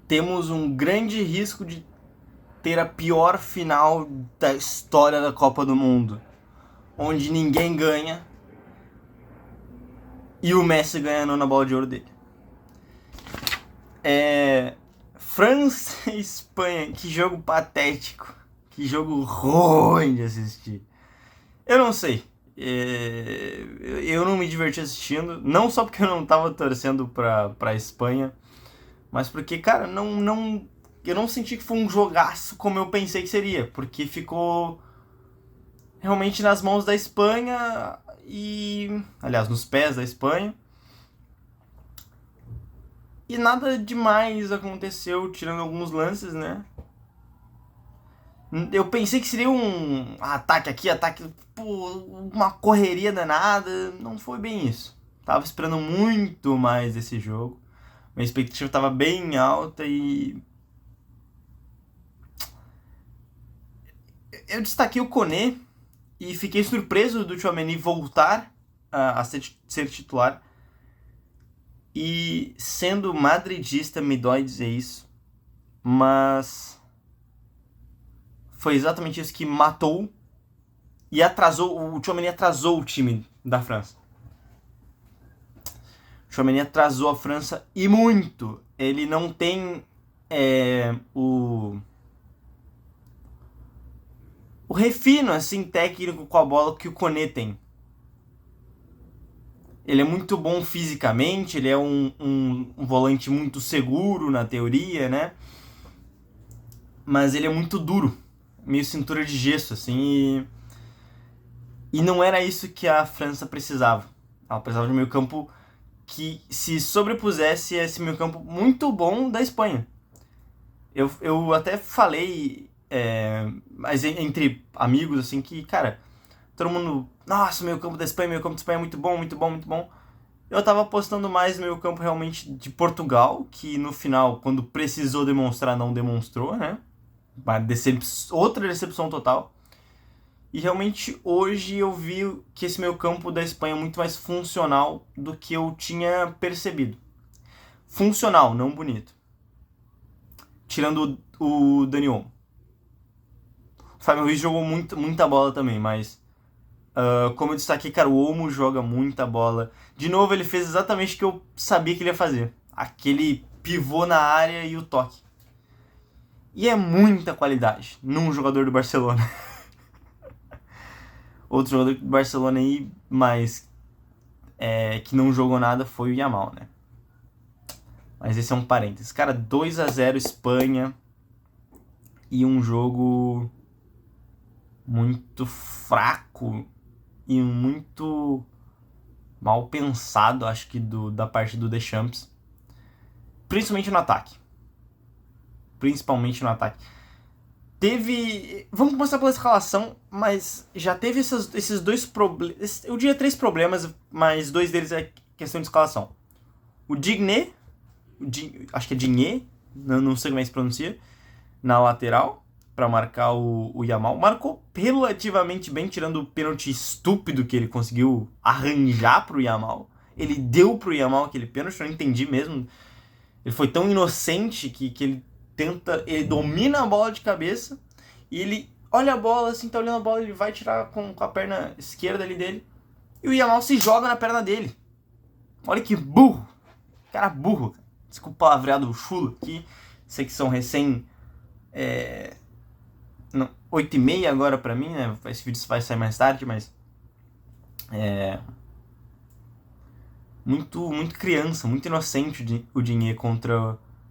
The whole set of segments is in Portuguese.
temos um grande risco de ter a pior final da história da Copa do Mundo, onde ninguém ganha e o Messi ganha a nona bola de ouro dele. França e Espanha, que jogo patético, que jogo ruim de assistir. Eu não sei. Eu não me diverti assistindo, não só porque eu não tava torcendo pra Espanha, mas porque, cara, eu não senti que foi um jogaço como eu pensei que seria, porque ficou realmente nas mãos da Espanha e, aliás, nos pés da Espanha. E nada demais aconteceu, tirando alguns lances, né? Eu pensei que seria um ataque aqui, ataque, pô, uma correria danada. Não foi bem isso. Tava esperando muito mais desse jogo. Minha expectativa tava bem alta e eu destaquei o Koné e fiquei surpreso do Tchouaméni voltar a ser titular. E sendo madridista, me dói dizer isso, mas foi exatamente isso que matou e atrasou. O Tchouaméni atrasou o time da França. O Tchouaméni atrasou a França e muito. Ele não tem o refino assim técnico com a bola que o Koné tem. Ele é muito bom fisicamente, ele é um volante muito seguro na teoria, né? Mas ele é muito duro, meio cintura de gesso, assim. E não era isso que a França precisava. Ela precisava de um meio campo que se sobrepusesse a esse meio campo muito bom da Espanha. Eu até falei, mas entre amigos, assim, que, cara, todo mundo, nossa, meio campo da Espanha, meio campo da Espanha é muito bom, muito bom, muito bom. Eu tava apostando mais no meio campo realmente de Portugal, que no final, quando precisou demonstrar, não demonstrou, né? Outra decepção total. E realmente hoje eu vi que esse meio campo da Espanha é muito mais funcional do que eu tinha percebido. Funcional, não bonito. Tirando o Dani Olmo. O Fábio Ruiz jogou muita bola também, mas como eu destaquei, cara, o Olmo joga muita bola. De novo, ele fez exatamente o que eu sabia que ele ia fazer. Aquele pivô na área e o toque. E é muita qualidade num jogador do Barcelona. Outro jogador do Barcelona aí, mas que não jogou nada foi o Yamal, né? Mas esse é um parênteses. Cara, 2-0 Espanha e um jogo muito fraco e muito mal pensado, acho que da parte do Deschamps. Principalmente no ataque. Principalmente no ataque. Vamos começar pela escalação, mas já teve esses dois problemas. Eu diria 3 problemas, mas 2 deles é questão de escalação. O Digné, acho que é Digné, não sei como é que se pronuncia, na lateral, para marcar o Yamal. Marcou relativamente bem, tirando o pênalti estúpido que ele conseguiu arranjar pro Yamal. Ele deu pro Yamal aquele pênalti, eu não entendi mesmo. Ele foi tão inocente que ele domina a bola de cabeça e ele olha a bola, assim, tá olhando a bola, ele vai tirar com a perna esquerda ali dele e o Yamal se joga na perna dele. Olha que burro. Cara burro. Desculpa o palavreado chulo aqui. Sei que são recém 8h30 agora pra mim, né? Esse vídeo vai sair mais tarde, mas muito criança, muito inocente o Digne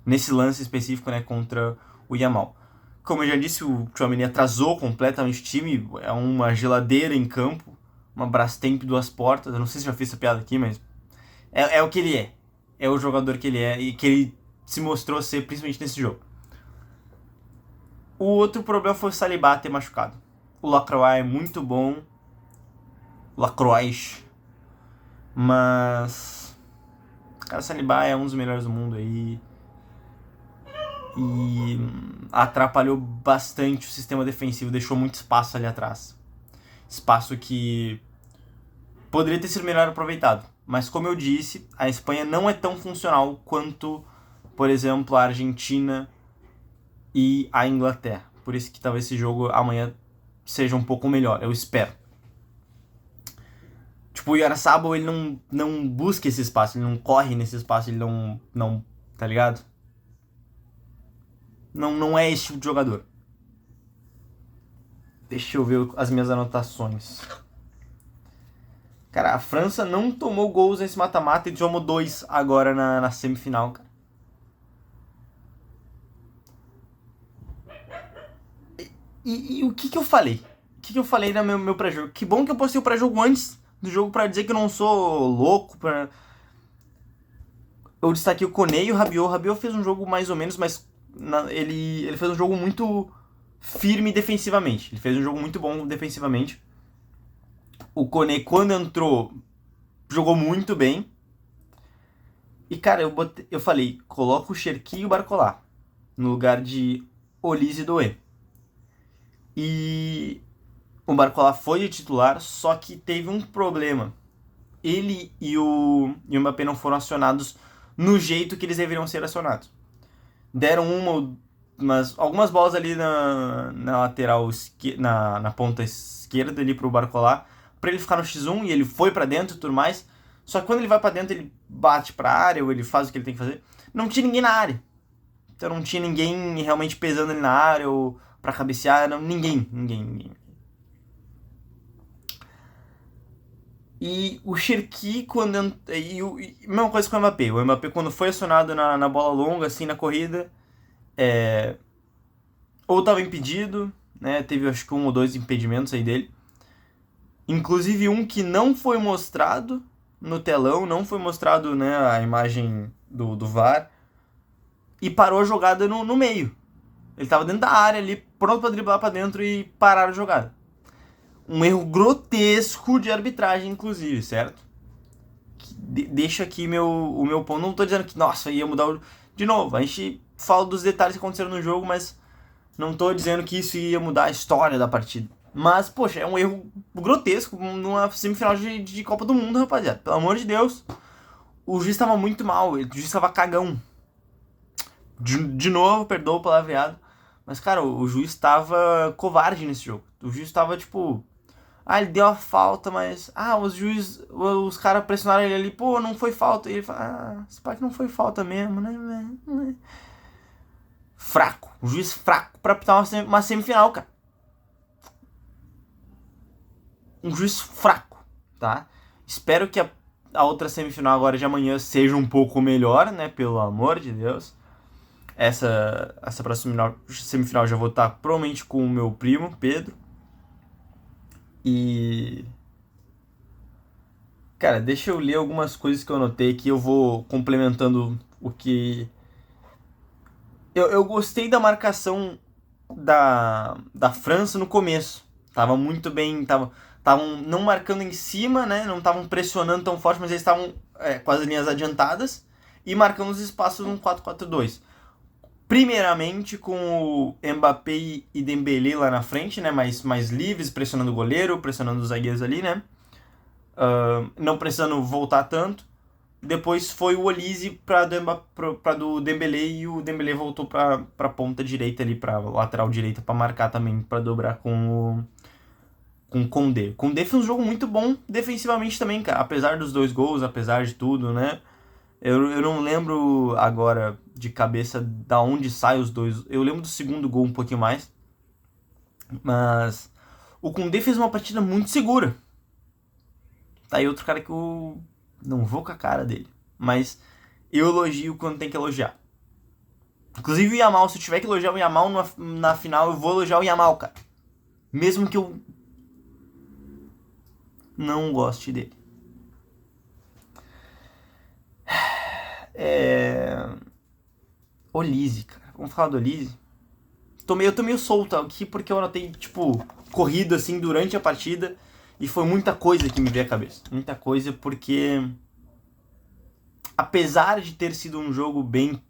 nesse lance específico, né, contra o Yamal. Como eu já disse, o Tchouaméni atrasou completamente o time, é uma geladeira em campo, uma Brastemp 2 portas, eu não sei se já fiz essa piada aqui, mas é o que ele é. É o jogador que ele é e que ele se mostrou ser, principalmente nesse jogo. O outro problema foi o Saliba ter machucado. O Lacroix é muito bom, Lacroix, mas cara, o Saliba é um dos melhores do mundo aí e atrapalhou bastante o sistema defensivo, deixou muito espaço ali atrás. Espaço que poderia ter sido melhor aproveitado. Mas como eu disse, a Espanha não é tão funcional quanto por exemplo, a Argentina e a Inglaterra. Por isso que talvez esse jogo amanhã seja um pouco melhor, eu espero. Tipo, o Iaraçaba, ele não busca esse espaço, ele não corre nesse espaço, ele não tá ligado? Não é esse tipo de jogador. Deixa eu ver as minhas anotações. Cara, a França não tomou gols nesse mata-mata e tomou 2 agora na semifinal, cara. E o que eu falei? O que eu falei no meu pré-jogo? Que bom que eu postei o pré-jogo antes do jogo pra dizer que eu não sou louco. Eu destaquei o Koné e o Rabiot. O Rabiot fez um jogo mais ou menos, mas ele fez um jogo muito firme defensivamente. Ele fez um jogo muito bom defensivamente. O Koné, quando entrou, jogou muito bem. E, cara, eu falei, coloca o Cherki e o Barcola no lugar de Olise e Doué. E o Barcola foi de titular, só que teve um problema. Ele e o Mbappé não foram acionados no jeito que eles deveriam ser acionados. Deram algumas bolas ali na lateral, na ponta esquerda ali pro Barcola, pra ele ficar no X1, e ele foi pra dentro e tudo mais. Só que quando ele vai pra dentro, ele bate pra área, ou ele faz o que ele tem que fazer. Não tinha ninguém na área. Então não tinha ninguém realmente pesando ali na área, ou pra cabecear, não, ninguém. E o Cherki, quando. Mesma coisa com o Mbappé. O Mbappé, quando foi acionado na bola longa, assim, na corrida, ou estava impedido, né? Teve acho que 1 ou 2 impedimentos aí dele. Inclusive um que não foi mostrado no telão, não foi mostrado, né, a imagem do VAR, e parou a jogada no meio. Ele estava dentro da área ali, pronto para driblar para dentro e parar a jogada. Um erro grotesco de arbitragem, inclusive, certo? Deixa aqui o meu ponto. Não tô dizendo que, nossa, ia mudar o... De novo, a gente fala dos detalhes que aconteceram no jogo, mas não tô dizendo que isso ia mudar a história da partida. Mas, poxa, é um erro grotesco numa semifinal de Copa do Mundo, rapaziada. Pelo amor de Deus. O juiz tava muito mal, o juiz tava cagão. De novo, perdoa o palavreado. Mas, cara, o juiz tava covarde nesse jogo. O juiz tava, tipo... Ah, ele deu a falta, mas... Ah, os caras pressionaram ele ali. Pô, não foi falta. E ele fala... Ah, esse pai que não foi falta mesmo, né? Fraco. Um juiz fraco pra apitar uma semifinal, cara. Um juiz fraco, tá? Espero que a outra semifinal agora de amanhã seja um pouco melhor, né? Pelo amor de Deus. Essa próxima semifinal já vou estar provavelmente com o meu primo, Pedro. E... Cara, deixa eu ler algumas coisas que eu anotei aqui. Eu vou complementando o que... Eu gostei da marcação da França no começo. Tava muito bem, estavam não marcando em cima, né? Não estavam pressionando tão forte, mas eles estavam com as linhas adiantadas e marcando os espaços no 4-4-2. Primeiramente com o Mbappé e Dembélé lá na frente, né? Mais livres, pressionando o goleiro, pressionando os zagueiros ali, né? Não precisando voltar tanto. Depois foi o Olise para do Dembélé, e o Dembélé voltou para ponta direita ali, para lateral direita, para marcar também, para dobrar com o Koundé. O Koundé fez um jogo muito bom defensivamente também, cara. Apesar dos 2 gols, apesar de tudo, né? Eu não lembro agora de cabeça da onde saem os 2. Eu lembro do segundo gol um pouquinho mais. Mas o Koundé fez uma partida muito segura. Tá aí outro cara que eu não vou com a cara dele. Mas eu elogio quando tem que elogiar. Inclusive o Yamal, se eu tiver que elogiar o Yamal na final, eu vou elogiar o Yamal, cara. Mesmo que eu não goste dele. Olise, cara. Vamos falar do Olise? Eu tô meio solto aqui porque eu anotei, tipo, corrido assim durante a partida. E foi muita coisa que me veio à cabeça. Muita coisa porque... Apesar de ter sido um jogo bem...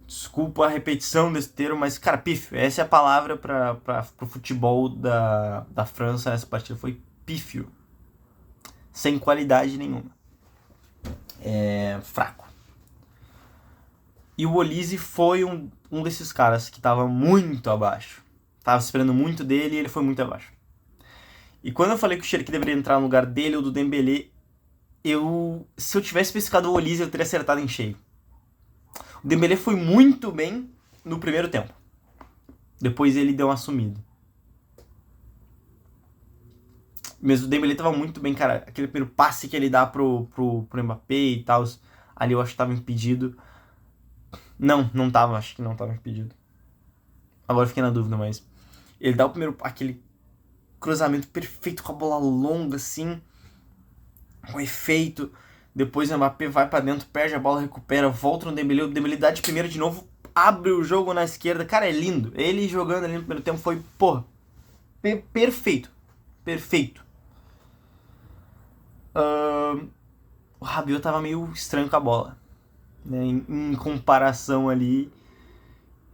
Desculpa a repetição desse termo, mas, cara, pífio. Essa é a palavra pro futebol da França. Essa partida foi pífio. Sem qualidade nenhuma. Fraco. E o Olise foi um desses caras que tava muito abaixo. Tava esperando muito dele e ele foi muito abaixo. E quando eu falei que o Cherki deveria entrar no lugar dele ou do Dembélé, se eu tivesse pescado o Olise, eu teria acertado em cheio. O Dembélé foi muito bem no primeiro tempo. Depois ele deu uma sumida. Mesmo o Dembélé tava muito bem, cara. Aquele primeiro passe que ele dá pro Mbappé e tal, ali eu acho que tava impedido. Não tava, acho que não tava impedido. Agora eu fiquei na dúvida, mas ele dá aquele cruzamento perfeito com a bola longa, assim, com efeito. Depois o Mbappé vai pra dentro, perde a bola, recupera, volta no Dembélé. O Dembélé dá de primeira de novo, abre o jogo na esquerda. Cara, é lindo. Ele jogando ali no primeiro tempo foi, porra, perfeito. Perfeito. O Rabiot tava meio estranho com a bola, né? Em comparação ali,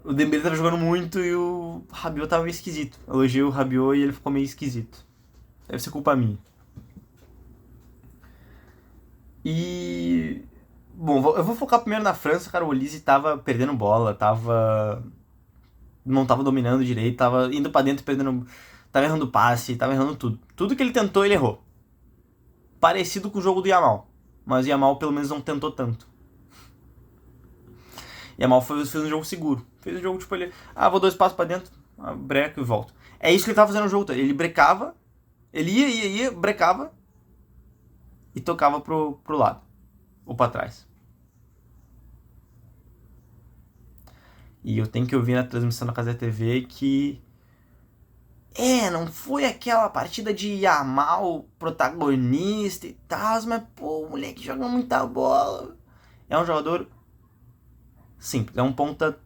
o Dembélé tava jogando muito e o Rabiot tava meio esquisito. Eu elogiei o Rabiot e ele ficou meio esquisito. Deve ser culpa minha. E... Bom, eu vou focar primeiro na França, cara. O Olise tava perdendo bola, não tava dominando direito, tava indo pra dentro, tava errando passe, tava errando tudo. Tudo que ele tentou, ele errou. Parecido com o jogo do Yamal, mas o Yamal pelo menos não tentou tanto. Yamal fez um jogo seguro. Fez um jogo tipo ele, vou 2 passos pra dentro, breca e volto. É isso que ele tava fazendo no jogo todo. Ele brecava, ele ia, brecava e tocava pro lado ou pra trás. E eu tenho que ouvir na transmissão da Casa TV que não foi aquela partida de Yamal protagonista e tal, mas pô, o moleque joga muita bola. É um jogador simples, é um ponta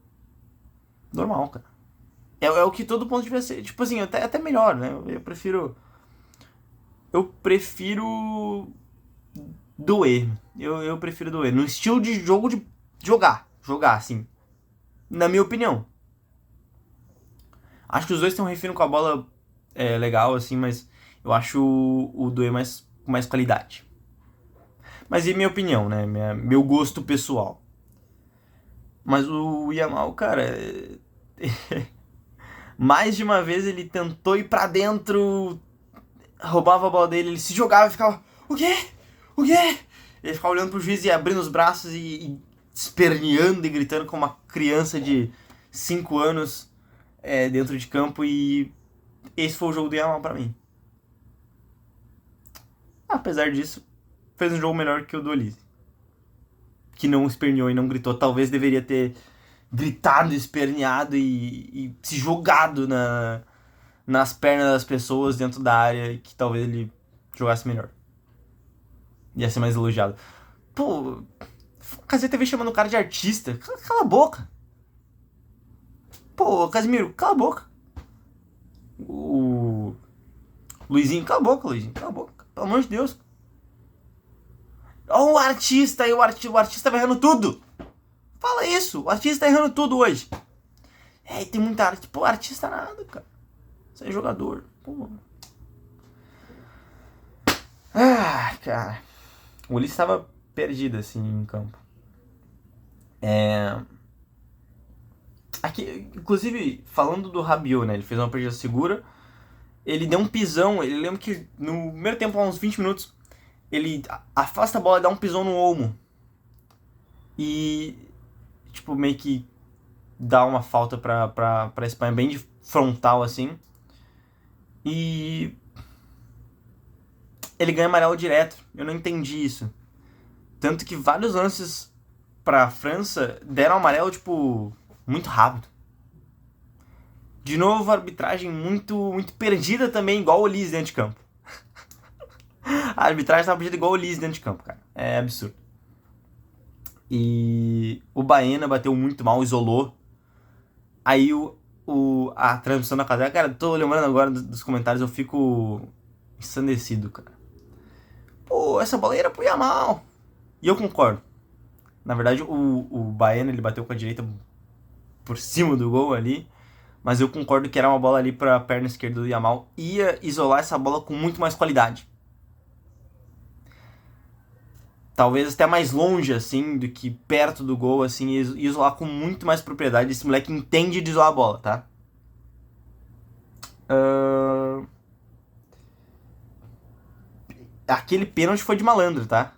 normal, cara. É o que todo ponto devia ser. Tipo assim, até melhor, né? Eu prefiro doer. Eu prefiro doer. No estilo de jogo de jogar. Jogar, assim. Na minha opinião. Acho que os dois têm um refino com a bola legal, assim, mas eu acho o doer com mais qualidade. Mas é minha opinião, né? Meu gosto pessoal. Mas o Yamal, cara. Mais de uma vez ele tentou ir pra dentro, roubava a bola dele, ele se jogava e ficava: O quê? O quê? Ele ficava olhando pro juiz e abrindo os braços e esperneando e gritando como uma criança de 5 anos dentro de campo. E esse foi o jogo do Yamal pra mim. Apesar disso, fez um jogo melhor que o do Olise, que não esperneou e não gritou. Talvez deveria ter gritado, esperneado e se jogado nas pernas das pessoas dentro da área, que talvez ele jogasse melhor. Ia ser mais elogiado. Pô, Casa TV chamando o cara de artista. Cala a boca. Pô, Casimiro, cala a boca. O Luizinho, cala a boca, Luizinho. Cala a boca. Pelo amor de Deus. Ó, o artista aí, o artista vai errando tudo. Fala isso, o artista tá errando tudo hoje. Tem muita arte. Pô, artista nada, cara. Você é jogador. Pô. Cara. O Ulisses estava perdido, assim, em campo. Aqui, inclusive, falando do Rabiot, né? Ele fez uma partida segura. Ele deu um pisão. Ele lembra que no primeiro tempo, há uns 20 minutos, ele afasta a bola e dá um pisão no Olmo. E, tipo, meio que dá uma falta pra Espanha, bem de frontal, assim. E ele ganha amarelo direto. Eu não entendi isso. Tanto que vários lances pra França deram amarelo, tipo, muito rápido. De novo, a arbitragem muito, muito perdida também, igual o Olise dentro de campo. A arbitragem tava perdida igual o Olise dentro de campo, cara. É absurdo. E o Baena bateu muito mal, isolou. Aí a transmissão da casa, cara, tô lembrando agora dos comentários, eu fico ensandecido, cara. Pô, essa bola era pro Yamal. E eu concordo. Na verdade, o Baena, ele bateu com a direita por cima do gol ali. Mas eu concordo que era uma bola ali pra perna esquerda do Yamal. Ia isolar essa bola com muito mais qualidade. talvez até mais longe, assim, do que perto do gol, assim, e isolar com muito mais propriedade. Esse moleque entende de isolar a bola, tá? Aquele pênalti foi de malandro, tá?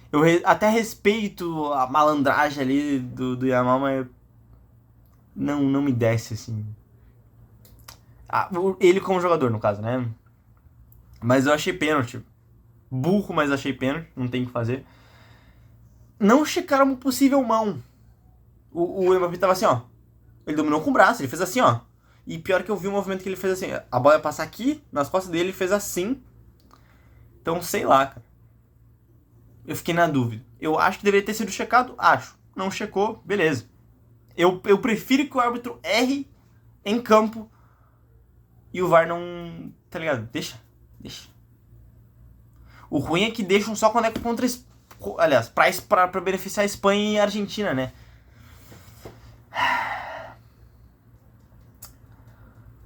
Eu até respeito a malandragem ali do Yamal, mas não me desce, assim. Ele como jogador, no caso, né? Mas eu achei pênalti. Burro, mas achei pênalti. Não tem o que fazer. Não checaram uma possível mão. O Mbappé tava assim, ó. Ele dominou com o braço, ele fez assim, ó. E pior que eu vi o movimento que ele fez assim. A bola ia passar aqui, nas costas dele, ele fez assim. Então, sei lá, cara. Eu fiquei na dúvida. Eu acho que deveria ter sido checado? Acho. Não checou, beleza. Eu prefiro que o árbitro erre em campo e o VAR não... Tá ligado? Deixa. O ruim é que deixam só quando é contra... Aliás, pra beneficiar a Espanha e a Argentina, né?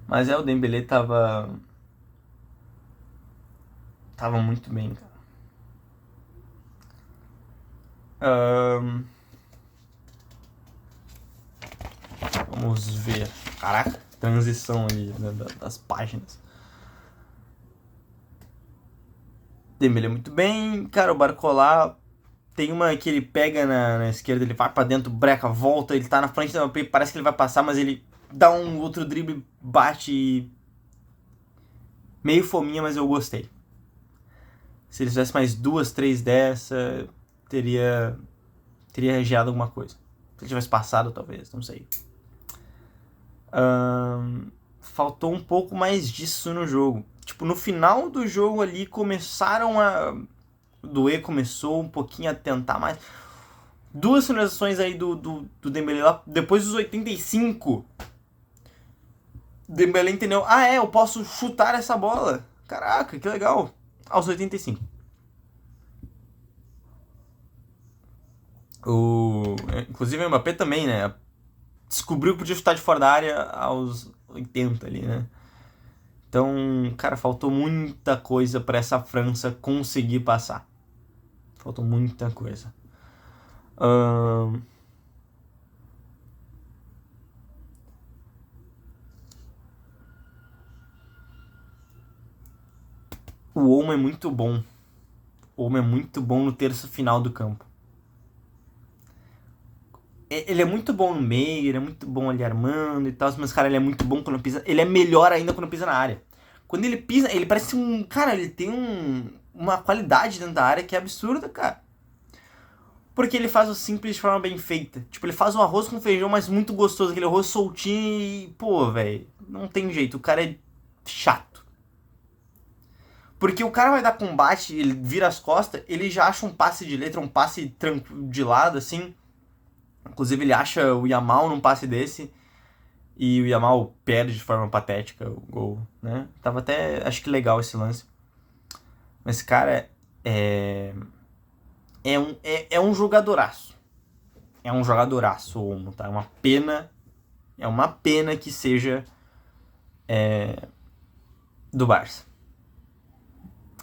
Mas o Dembélé tava muito bem, cara. Vamos ver. Caraca, transição ali das páginas. Dembélé muito bem. Cara, o Barcola tem uma que ele pega na esquerda, ele vai pra dentro, breca, volta, ele tá na frente da Mbappé, parece que ele vai passar, mas ele dá um outro drible, bate e... Meio fominha, mas eu gostei. Se ele fizesse mais 2, 3 dessa, teria regeado alguma coisa. Se ele tivesse passado, talvez, não sei. Faltou um pouco mais disso no jogo. Tipo, no final do jogo ali começaram a... O Doué começou um pouquinho a tentar mais. 2 finalizações aí do Dembélé lá. Depois dos 85. O Dembélé entendeu. Eu posso chutar essa bola. Caraca, que legal. Aos 85. Inclusive o Mbappé também, né? Descobriu que podia chutar de fora da área aos 80 ali, né? Então, cara, faltou muita coisa pra essa França conseguir passar. Faltou muita coisa. O Olmo é muito bom. O Olmo é muito bom no terço final do campo. Ele é muito bom no meio, ele é muito bom ali armando e tal, mas, cara, ele é muito bom quando pisa. Ele é melhor ainda quando pisa na área. Quando ele pisa, ele parece um... Cara, ele tem uma qualidade dentro da área que é absurda, cara. Porque ele faz o simples de forma bem feita. Tipo, ele faz um arroz com feijão, mas muito gostoso. Aquele arroz soltinho e... Pô, velho, não tem jeito. O cara é chato. Porque o cara vai dar combate, ele vira as costas, ele já acha um passe de letra, um passe de lado, assim. Inclusive, ele acha o Yamal num passe desse. E o Yamal perde de forma patética o gol, né? Tava até, acho que legal esse lance. Mas, cara, é um jogadoraço. É um jogadoraço, o tá? É uma pena que seja do Barça.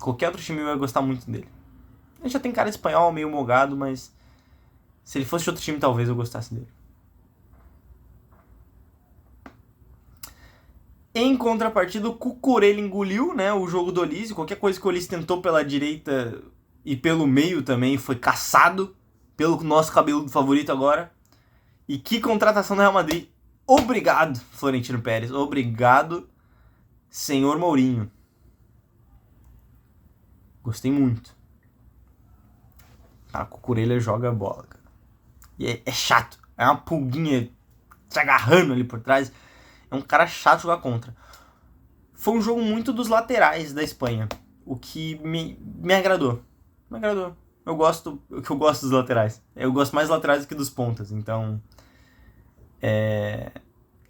Qualquer outro time vai gostar muito dele. Ele já tem cara espanhol, meio mogado, mas se ele fosse de outro time, talvez eu gostasse dele. Em contrapartida, o Cucurella engoliu, né, o jogo do Olise. Qualquer coisa que o Olise tentou pela direita e pelo meio também foi caçado pelo nosso cabeludo favorito agora. E que contratação do Real Madrid. Obrigado, Florentino Pérez. Obrigado, senhor Mourinho. Gostei muito. A Cucurella joga bola, cara. E é chato. É uma pulguinha te agarrando ali por trás. É um cara chato jogar contra. Foi um jogo muito dos laterais da Espanha. O que me agradou. Me agradou. Eu gosto dos laterais. Eu gosto mais dos laterais do que dos pontas. Então...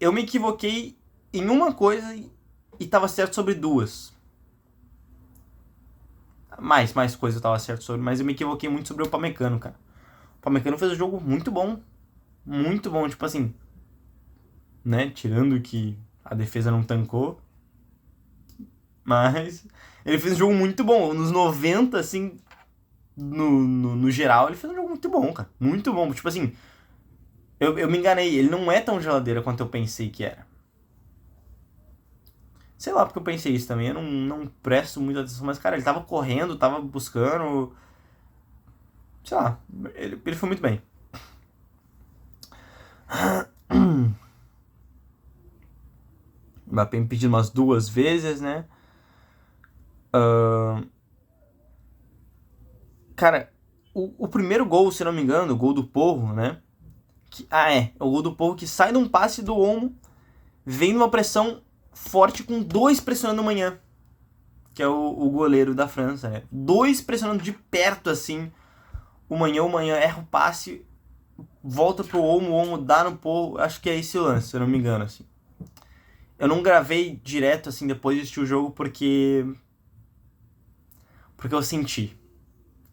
eu me equivoquei em uma coisa e tava certo sobre duas. Mais coisa eu tava certo sobre, mas eu me equivoquei muito sobre o Upamecano, cara. O Upamecano fez um jogo muito bom. Muito bom, tipo assim... Né? Tirando que a defesa não tancou. Mas ele fez um jogo muito bom. Nos 90, assim... no geral, ele fez um jogo muito bom, cara. Muito bom. Tipo assim, eu me enganei. Ele não é tão geladeira quanto eu pensei que era. Sei lá porque eu pensei isso também. Eu não presto muita atenção. Mas, cara, ele tava correndo, tava buscando. Sei lá. Ele foi muito bem. O Mbappé me pediu umas 2 vezes, né? Cara, o primeiro gol, se não me engano, o gol do Porro, né? O gol do Porro que sai de um passe do Olmo, vem numa pressão forte com 2 pressionando o Manhã, que é o goleiro da França, né? 2 pressionando de perto, assim, o Manhã erra o passe, volta pro Olmo, o Olmo dá no Porro, acho que é esse o lance, se eu não me engano, assim. Eu não gravei direto, assim, depois de assistir o jogo, porque eu senti.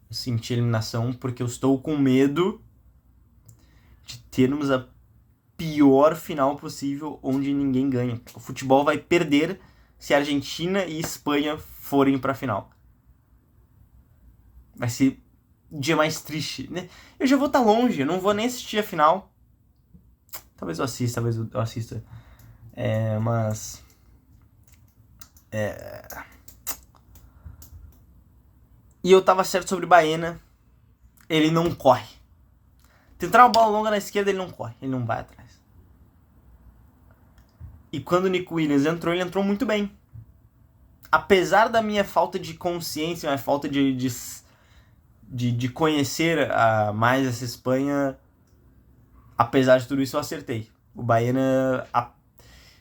Eu senti a eliminação, porque eu estou com medo de termos a pior final possível, onde ninguém ganha. O futebol vai perder se a Argentina e Espanha forem pra final. Vai ser o dia mais triste, né? Eu já vou estar longe, eu não vou nem assistir a final. Talvez eu assista. Mas... E eu tava certo sobre Baena. Ele não corre. Tentar uma bola longa na esquerda, ele não corre. Ele não vai atrás. E quando o Nico Williams entrou, ele entrou muito bem. Apesar da minha falta de consciência, minha falta de conhecer mais essa Espanha, apesar de tudo isso, eu acertei. O Baena...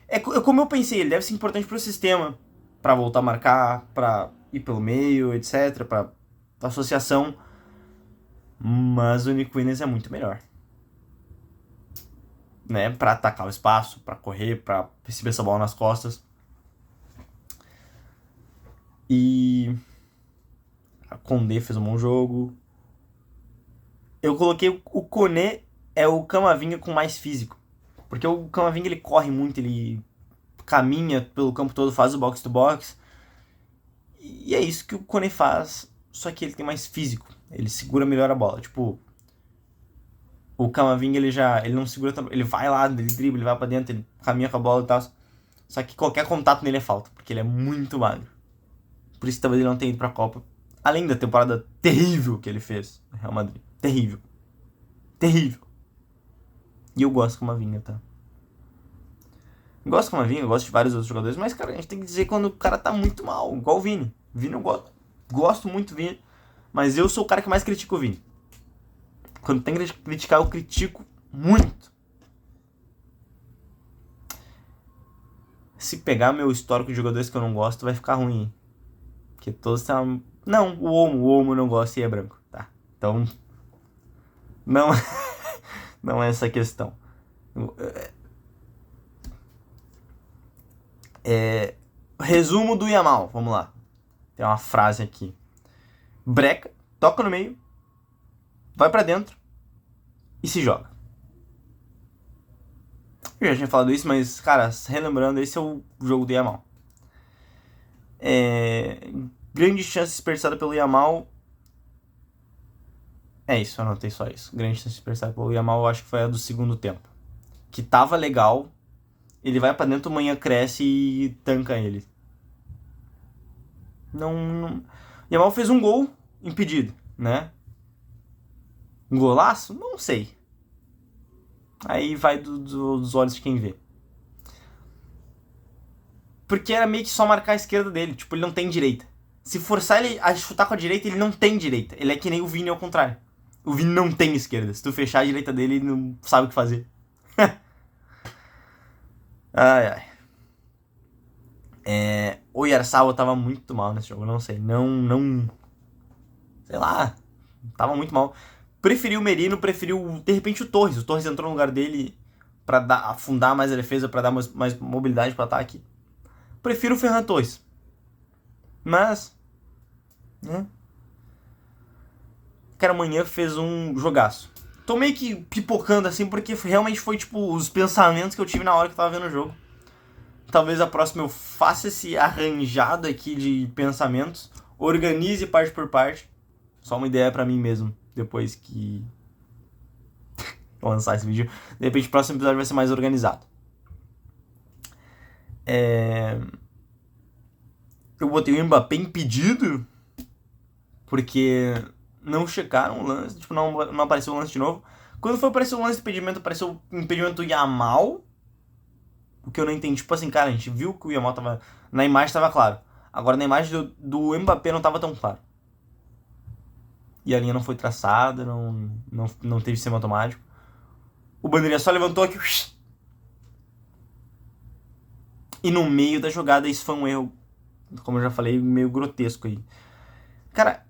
É como eu pensei, ele deve ser importante pro sistema. Pra voltar a marcar, pra ir pelo meio, etc. Pra associação. Mas o Nico Williams é muito melhor. Né? Pra atacar o espaço, pra correr, pra receber essa bola nas costas. E a Condé fez um bom jogo. Eu coloquei o Koné é o Camavinga com mais físico. Porque o Camavinga ele corre muito, ele caminha pelo campo todo, faz o box to box. E é isso que o Koné faz, só que ele tem mais físico. Ele segura melhor a bola. Tipo, o Camavinga ele não segura tanto, ele vai lá, ele dribla, ele vai pra dentro, ele caminha com a bola e tal. Só que qualquer contato nele é falta, porque ele é muito magro. Por isso talvez ele não tenha ido pra Copa. Além da temporada terrível que ele fez no Real Madrid. Terrível. Terrível. E eu gosto do Camavinga, tá? Gosto do Camavinga, eu gosto de vários outros jogadores, mas, cara, a gente tem que dizer quando o cara tá muito mal, igual o Vini. Vini eu gosto muito do Vini, mas eu sou o cara que mais critica o Vini. Quando tem que criticar, eu critico muito. Se pegar meu histórico de jogadores que eu não gosto, vai ficar ruim. Porque todos estão... Não, o Olmo eu não gosto e é branco, tá? Então, não, não é essa a questão. Resumo do Yamal, vamos lá. Tem uma frase aqui. Breca, toca no meio, vai pra dentro e se joga. Eu já tinha falado isso, mas, cara, relembrando, esse é o jogo do Yamal. Grande chance desperdiçada pelo Yamal. É isso, eu anotei só isso. Grande chance desperdiçada pelo Yamal, eu acho que foi a do segundo tempo. Que tava legal. Ele vai pra dentro, o Manhã cresce e tanca ele. Não... Yamal fez um gol impedido, né? Um golaço? Não sei. Aí vai dos olhos de quem vê. Porque era meio que só marcar a esquerda dele. Tipo, ele não tem direita. Se forçar ele a chutar com a direita, ele não tem direita. Ele é que nem o Vini ao contrário. O Vini não tem esquerda. Se tu fechar a direita dele, ele não sabe o que fazer. Ai. O Oyarzabal tava muito mal nesse jogo. Não sei. Não... Sei lá. Tava muito mal. Preferiu o Merino, preferiu, de repente, o Torres. O Torres entrou no lugar dele pra afundar mais a defesa, pra dar mais mobilidade pro ataque. Prefiro o Ferran Torres. Mas... né? Cara, amanhã fez um jogaço. Tô meio que pipocando assim, porque realmente foi, tipo, os pensamentos que eu tive na hora que eu tava vendo o jogo. Talvez a próxima eu faça esse arranjado aqui de pensamentos. Organize parte por parte. Só uma ideia pra mim mesmo, depois que eu lançar esse vídeo. De repente o próximo episódio vai ser mais organizado. Eu botei o Mbappé impedido porque não checaram o lance, tipo, não apareceu o lance de novo. Quando foi aparecer o lance de impedimento, apareceu o impedimento do Yamal. O que eu não entendi, tipo assim, cara, a gente viu que o Yamal tava... Na imagem tava claro. Agora na imagem do Mbappé não tava tão claro. E a linha não foi traçada, não teve sistema automático. O bandeirinha só levantou aqui. E no meio da jogada isso foi um erro, como eu já falei, meio grotesco aí. Cara,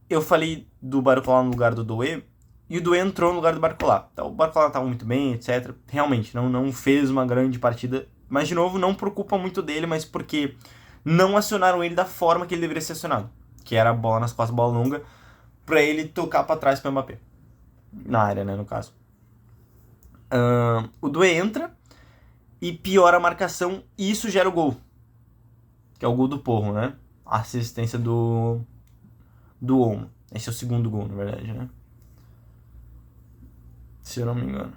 eu falei do Barcola no lugar do Doué, e o Doué entrou no lugar do Barcola. Então, o Barcola tava muito bem, etc. Realmente, não fez uma grande partida. Mas, de novo, não preocupa muito dele, mas porque não acionaram ele da forma que ele deveria ser acionado. Que era a bola nas costas, bola longa, pra ele tocar pra trás pro Mbappé. Na área, né, no caso. O Doué entra e piora a marcação, e isso gera o gol. Que é o gol do Porro, né? A assistência do Olmo. Esse é o segundo gol, na verdade, né? Se eu não me engano.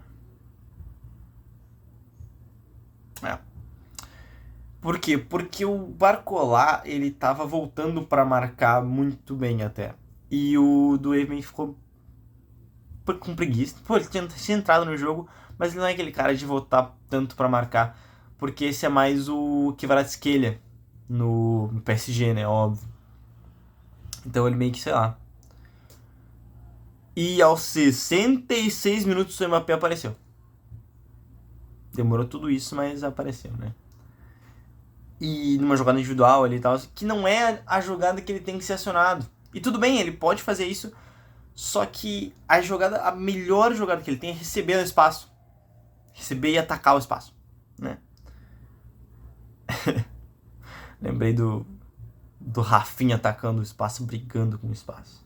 Por quê? Porque o Barcola, ele tava voltando pra marcar muito bem até. E o Dueven ficou com preguiça. Pô, ele tinha entrado no jogo, mas ele não é aquele cara de voltar tanto pra marcar. Porque esse é mais o Kvaratskhelia no PSG, né? Óbvio. Então ele meio que, sei lá. E aos 66 minutos o Mbappé apareceu. Demorou tudo isso, mas apareceu, né? E numa jogada individual ali e tal, que não é a jogada que ele tem que ser acionado. E tudo bem, ele pode fazer isso, só que a melhor jogada que ele tem é receber o espaço. Receber e atacar o espaço, né? Lembrei do Rafinha atacando o espaço, brigando com o espaço.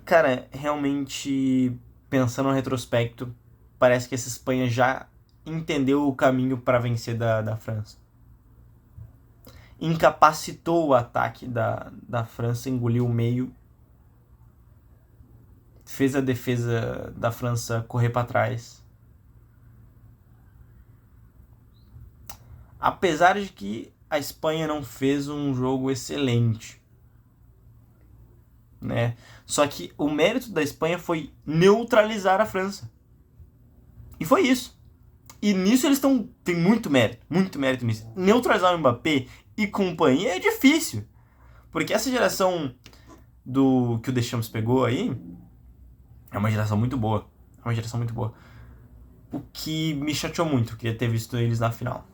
Cara, realmente, pensando no retrospecto, parece que essa Espanha já entendeu o caminho para vencer da França. Incapacitou o ataque da França, engoliu o meio, fez a defesa da França correr para trás. Apesar de que a Espanha não fez um jogo excelente, né? Só que o mérito da Espanha foi neutralizar a França. E foi isso. E nisso eles tem muito mérito nisso. Neutralizar o Mbappé e companhia é difícil. Porque essa geração que o Deschamps pegou aí é uma geração muito boa. É uma geração muito boa. O que me chateou muito, eu queria ter visto eles na final.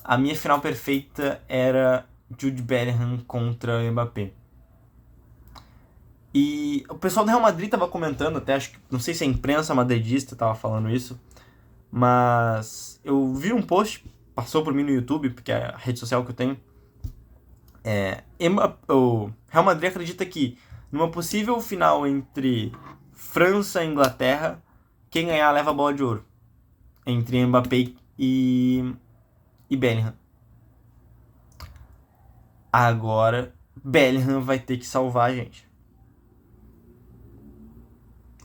A minha final perfeita era Jude Bellingham contra Mbappé. E o pessoal do Real Madrid tava comentando, até acho que, não sei se a imprensa madridista tava falando isso, mas eu vi um post, passou por mim no YouTube, porque é a rede social que eu tenho. O Real Madrid acredita que numa possível final entre França e Inglaterra, quem ganhar leva a bola de ouro. Entre Mbappé e Bellingham. Agora, Bellingham vai ter que salvar a gente.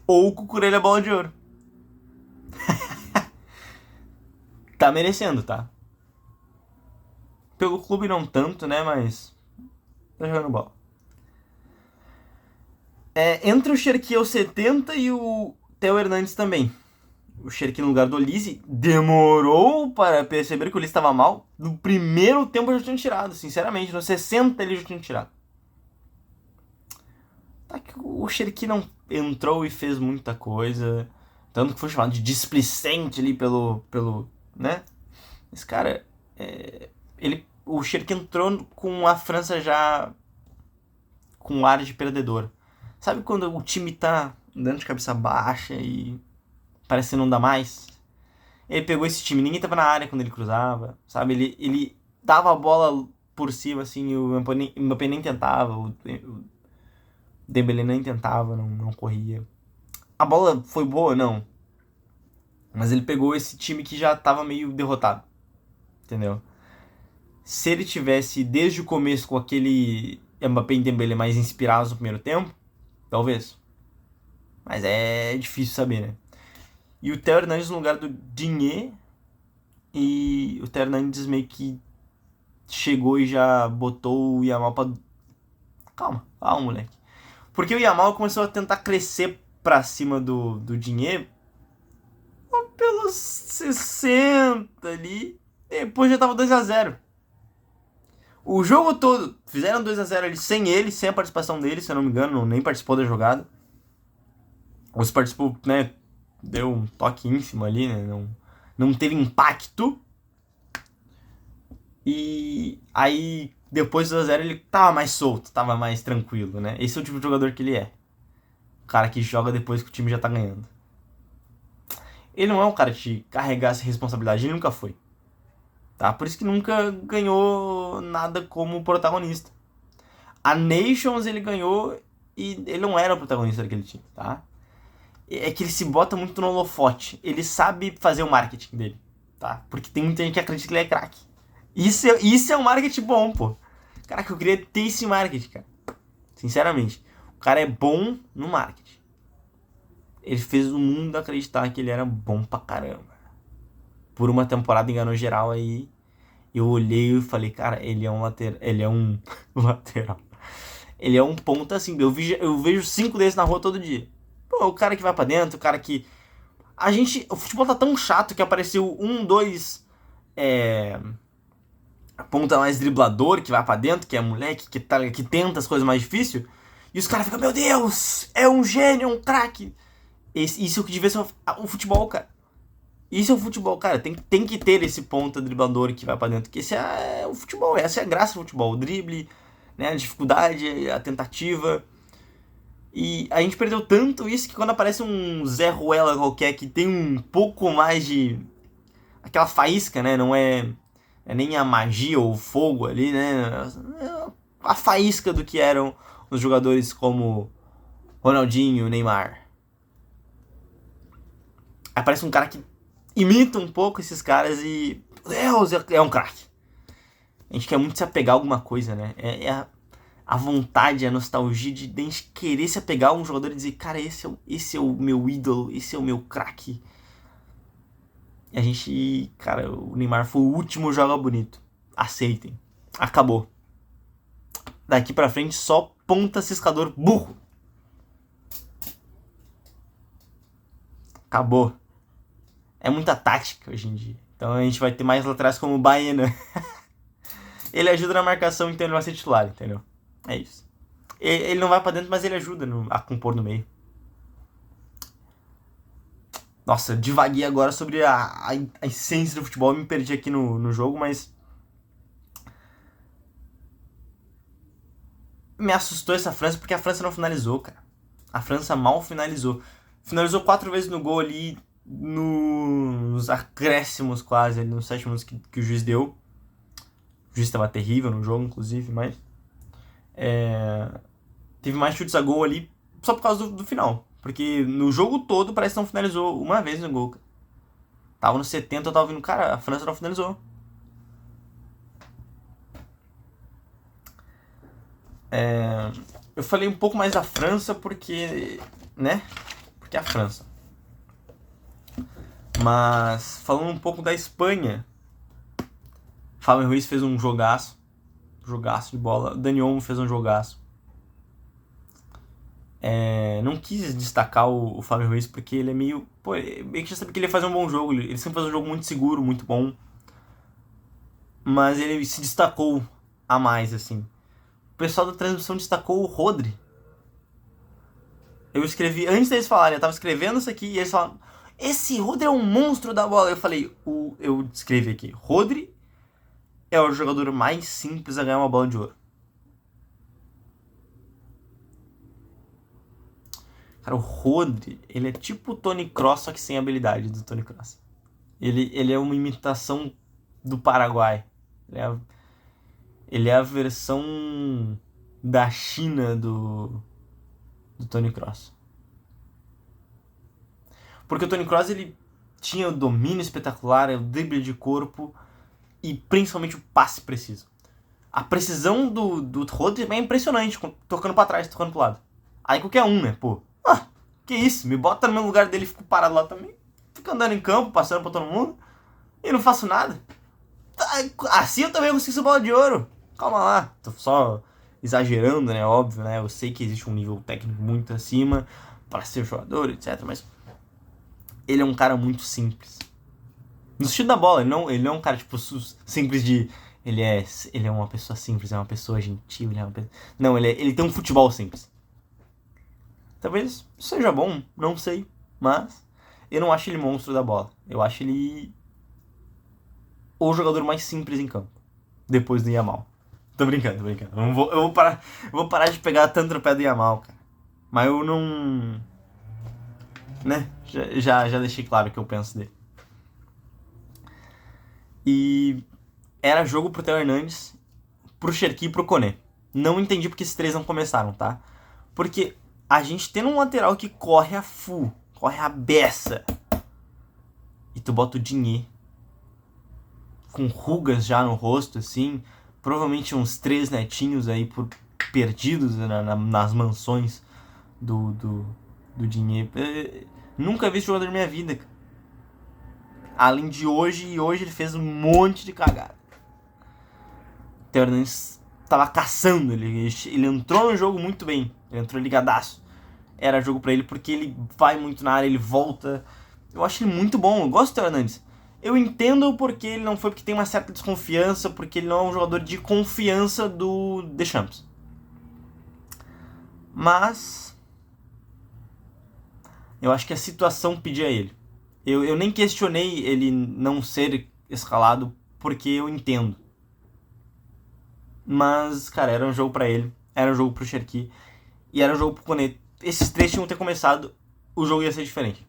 Ou o Cucurella bola de ouro. Tá merecendo, tá? Pelo clube não tanto, né? Mas tá jogando bola. Entre o Cherki aos 70 e o Theo Hernandes também. O Cherki no lugar do Olise demorou para perceber que o Olise estava mal. No primeiro tempo eu já tinha tirado, sinceramente. No 60 ele já tinha tirado. Tá que o Cherki não entrou e fez muita coisa. Tanto que foi chamado de displicente ali pelo né? Esse cara, o Cherki entrou com a França já com ar de perdedor. Sabe quando o time tá dando de cabeça baixa e parece que não dá mais? Ele pegou esse time, ninguém tava na área quando ele cruzava, sabe? Ele dava a bola por cima, assim, o Mbappé nem tentava, o Dembélé nem tentava, não corria. A bola foi boa? Não. Mas ele pegou esse time que já tava meio derrotado, entendeu? Se ele tivesse desde o começo com aquele Mbappé e Dembélé mais inspirados no primeiro tempo, talvez. Mas é difícil saber, né? E o Theo Hernandes no lugar do Digne. E o Theo Hernandes meio que chegou e já botou o Yamal pra... Calma, moleque. Porque o Yamal começou a tentar crescer pra cima do Digne pelos 60 ali. Depois já tava 2-0. O jogo todo, fizeram 2-0 ali sem ele, sem a participação dele, se eu não me engano, nem participou da jogada. Ou se participou, né, deu um toque ínfimo ali, né, não teve impacto. E aí, depois do 2-0, ele tava mais solto, tava mais tranquilo, né. Esse é o tipo de jogador que ele é. O cara que joga depois que o time já tá ganhando. Ele não é um cara de carregar essa responsabilidade, ele nunca foi. Tá? Por isso que nunca ganhou nada como protagonista. A Nations ele ganhou e ele não era o protagonista daquele time, tá? É que ele se bota muito no holofote. Ele sabe fazer o marketing dele, tá? Porque tem muita gente que acredita que ele é craque. Isso é um marketing bom, pô. Caraca, eu queria ter esse marketing, cara. Sinceramente. O cara é bom no marketing. Ele fez o mundo acreditar que ele era bom pra caramba. Por uma temporada enganou geral aí. Eu olhei e falei, cara, ele é um lateral. Ele é um lateral. Ele é um ponta assim. Eu vejo 5 desses na rua todo dia. Pô, o cara que vai pra dentro, o cara que. O futebol tá tão chato que apareceu 2 ponta mais driblador que vai pra dentro, que é moleque, que tenta as coisas mais difíceis. E os caras ficam, meu Deus, é um gênio, é um craque. Isso é o que devia ser o futebol, cara. Isso é o futebol, cara. Tem que ter esse ponta driblador que vai pra dentro. Que esse é o futebol, essa é a graça do futebol. O drible, né, a dificuldade, a tentativa. E a gente perdeu tanto isso que quando aparece um Zé Ruela qualquer que tem um pouco mais de... aquela faísca, né? Não é nem a magia ou o fogo ali, né? É a faísca do que eram os jogadores como Ronaldinho, Neymar. Aparece um cara que imita um pouco esses caras e... Deus, é um craque. A gente quer muito se apegar a alguma coisa, né? A vontade, a nostalgia de a gente querer se apegar a um jogador e dizer, cara, esse é o meu ídolo, esse é o meu craque. E a gente, cara, o Neymar foi o último joga bonito. Aceitem. Acabou. Daqui pra frente só ponta ciscador burro. Acabou. É muita tática hoje em dia. Então a gente vai ter mais laterais como o Baena. Ele ajuda na marcação, então ele vai ser titular, entendeu? É isso. Ele não vai pra dentro, mas ele ajuda a compor no meio. Nossa, eu divaguei agora sobre a essência do futebol. Eu me perdi aqui no jogo, mas... me assustou essa França porque a França não finalizou, cara. A França mal finalizou. Finalizou 4 vezes no gol ali, nos acréscimos quase, ali nos 7 minutos que o juiz deu. O juiz estava terrível no jogo, inclusive, mas... teve mais chutes a gol ali só por causa do final. Porque no jogo todo parece que não finalizou uma vez no gol. Tava no 70, eu tava ouvindo, cara, a França não finalizou. Eu falei um pouco mais da França porque, né? Porque é a França. Mas falando um pouco da Espanha, Fábio Ruiz fez um jogaço de bola. Dani Olmo fez um jogaço. Não quis destacar o Fábio Ruiz porque ele é meio... Pô, meio que já sabia que ele ia fazer um bom jogo. Ele sempre faz um jogo muito seguro, muito bom. Mas ele se destacou a mais, assim. O pessoal da transmissão destacou o Rodri. Eu escrevi, antes deles falarem, eu tava escrevendo isso aqui e eles falaram: esse Rodri é um monstro da bola. Eu falei, eu escrevi aqui: Rodri é o jogador mais simples a ganhar uma bola de ouro. Cara, o Rodri, ele é tipo o Toni Kroos, só que sem a habilidade do Toni Kroos. Ele é uma imitação do Paraguai. Ele é a versão da China do Toni Kroos. Porque o Toni Kroos, ele tinha o domínio espetacular, o drible de corpo e principalmente o passe preciso. A precisão do Rodri é impressionante, tocando pra trás, tocando pro lado. Aí qualquer um, né, pô. Que isso, me bota no meu lugar dele e fico parado lá também. Fico andando em campo, passando pra todo mundo e não faço nada. Assim eu também consigo essa bola de ouro. Calma lá, tô só exagerando, né, óbvio, né. Eu sei que existe um nível técnico muito acima para ser jogador, etc, mas ele é um cara muito simples. No sentido da bola, ele não é um cara, tipo, simples de... Ele é uma pessoa simples, é uma pessoa gentil, Não, ele tem um futebol simples. Talvez seja bom, não sei, mas eu não acho ele monstro da bola. Eu acho ele o jogador mais simples em campo, depois do Yamal. Tô brincando. Eu vou parar de pegar tanto no pé do Yamal, cara. Mas eu não... Né? Já deixei claro o que eu penso dele. E era jogo pro Theo Hernandes, pro Cherki e pro Koné. Não entendi porque esses três não começaram, tá? Porque a gente tem um lateral que corre a full, corre a beça. E tu bota o Digne com rugas já no rosto, assim. Provavelmente uns 3 netinhos aí perdidos nas mansões do Digne. Nunca vi esse jogador na minha vida, cara. Além de hoje, e hoje ele fez um monte de cagada. O Theo Hernandes tava caçando, ele entrou no jogo muito bem, ele entrou ligadaço. Era jogo pra ele porque ele vai muito na área, ele volta. Eu acho ele muito bom, eu gosto do Theo Hernandes. Eu entendo porque ele não foi, porque tem uma certa desconfiança, porque ele não é um jogador de confiança do Deschamps. Mas eu acho que a situação pedia ele. Eu nem questionei ele não ser escalado, porque eu entendo. Mas, cara, era um jogo pra ele, era um jogo pro Cherki, e era um jogo pro Koné. Esses três tinham que ter começado, o jogo ia ser diferente.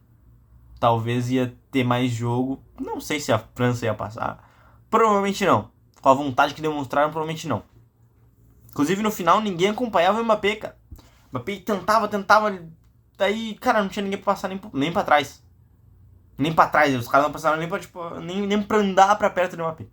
Talvez ia ter mais jogo, não sei se a França ia passar. Provavelmente não. Com a vontade que demonstraram, provavelmente não. Inclusive, no final, ninguém acompanhava o Mbappé, cara. O Mbappé tentava, daí, cara, não tinha ninguém pra passar nem pra trás. Nem pra trás, os caras não passaram nem pra, tipo, nem pra andar pra perto do Mbappé.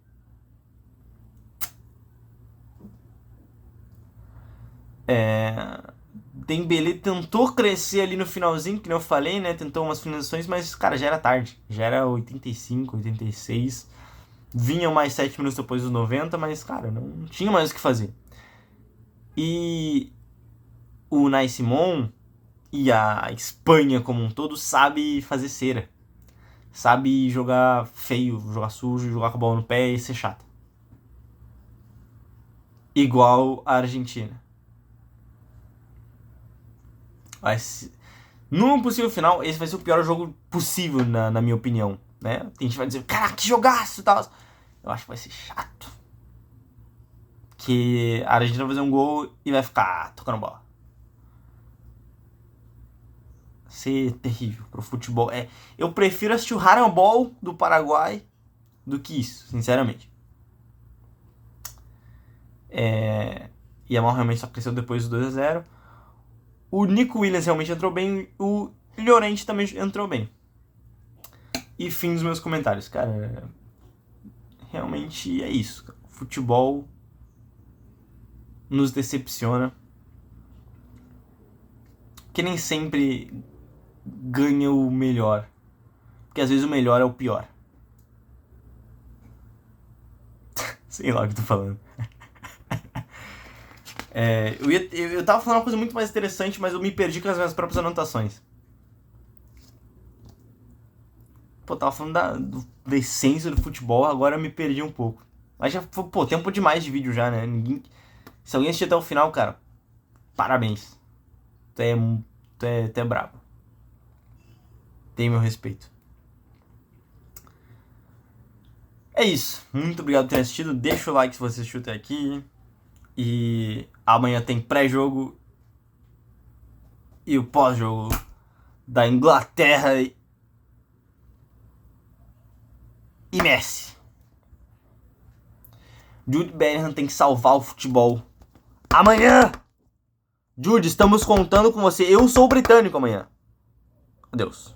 Dembélé tentou crescer ali no finalzinho, que nem eu falei, né? Tentou umas finalizações, mas, cara, já era tarde. Já era 85, 86. Vinham mais 7 minutos depois dos 90, mas, cara, não tinha mais o que fazer. E o Unai Simon e a Espanha como um todo sabe fazer cera. Sabe jogar feio, jogar sujo, jogar com a bola no pé e ser chato. Igual a Argentina. No possível final, esse vai ser o pior jogo possível, na minha opinião, né? Tem gente vai dizer, cara, que jogaço e tal. Eu acho que vai ser chato. Que a Argentina vai fazer um gol e vai ficar tocando bola. Vai ser terrível pro futebol. Eu prefiro assistir o Handball do Paraguai do que isso, sinceramente. E a Yamal realmente só cresceu depois do 2-0. O Nico Williams realmente entrou bem. O Llorente também entrou bem. E fim dos meus comentários, cara. Realmente é isso. O futebol nos decepciona. Que nem sempre ganha o melhor. Porque às vezes o melhor é o pior. Sei lá o que eu tô falando. Eu tava falando uma coisa muito mais interessante, mas eu me perdi com as minhas próprias anotações. Pô, eu tava falando da essência do futebol, agora eu me perdi um pouco. Mas já foi, tempo demais de vídeo já, né? Se alguém assistir até o final, cara, parabéns. Tu é brabo. Tem meu respeito. É isso. Muito obrigado por ter assistido. Deixa o like se você assistiu até aqui. E amanhã tem pré-jogo e o pós-jogo da Inglaterra e Messi. Jude Bellingham tem que salvar o futebol amanhã. Jude, estamos contando com você. Eu sou britânico amanhã. Adeus.